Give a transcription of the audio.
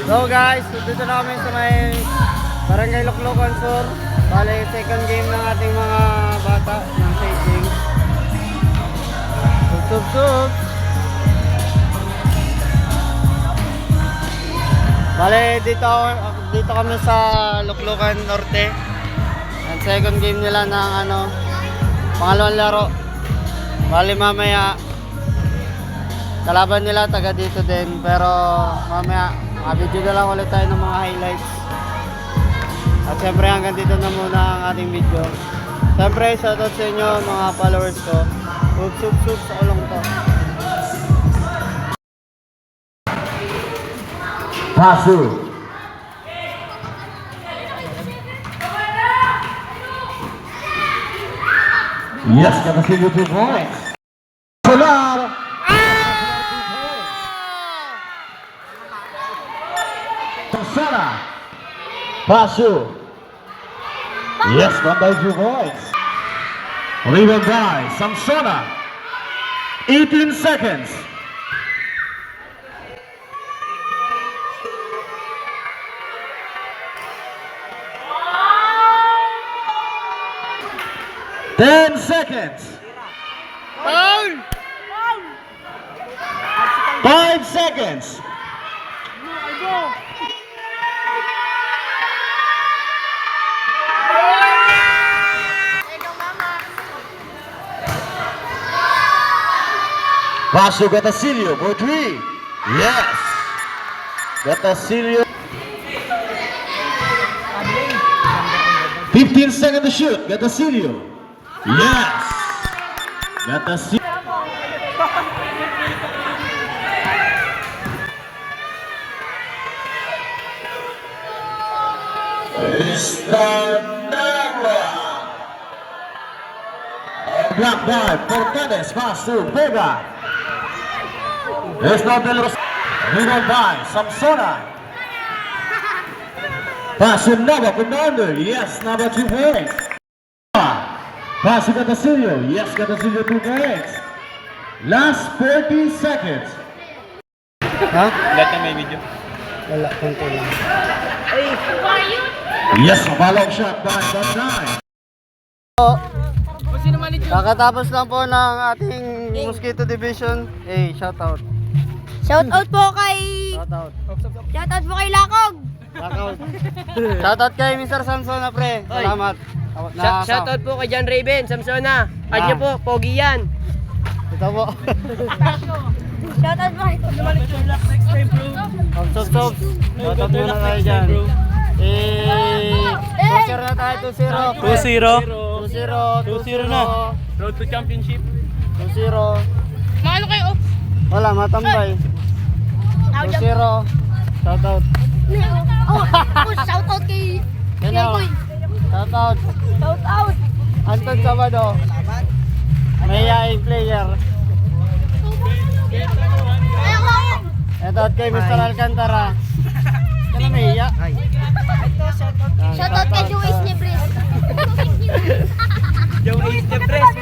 So guys, dito na kami sa may Barangay Loklokan Sur. Bale, second game ng ating mga bata ng shading. Sub. Bale, dito kami sa Loklokan Norte. Ang second game nila ng pangalawang laro. Bale, mamaya kalaban nila taga dito din, pero mamaya video na lang ulit tayo ng mga highlights. At syempre hanggang dito na muna ang ating video. Syempre shoutout sa inyo mga followers ko. Sub sa ulong to. Pasu. Yes, got the single 2 points. Solar. Samsona. Pasu. Yes, one by 2 points. Leading by Samsona. 18 seconds. Ten seconds. 5 seconds. Pasu Gatacilio for 3. Yes. Gatacilio. 15 seconds to shoot. Gatacilio. Yes. Gatacilio. Block by Fortades. Pasu Vega. There's no Del Rosario. Leading by Samsona. Pasu Nava Commander. Yes, Nava 2 points. Pasu Gatacilio. Yes, Gatacilio 2 points. Last 40 seconds. Ha? Lahat na may video. Wala, konti lang. Yes, a follow shot by Bandai. Kakatapos lang po ng ating Mosquito Division. Hey, shoutout. Shoutout po kay Lakog. Shoutout kay Mr. Samsona, pre. Salamat. Shoutout po kay John Raven, Samsona. Add nyo po, pogi yan. Ito po. Shoutout po kay Sub. Shoutout muna tayo dyan. 2-0 na tayo, 2-0. 2-0 na. Road to championship. 2-0. Maano kayo? Wala, matambay. 2-0. Shoutout. Shoutout kay Shoutout. Shoutout. Anton Sabado. Mayayaing player. Shoutout kay Mr. Alcantara. Kaya mahiya. Shoutout kay Joyce Libres. Yung Ace de Press,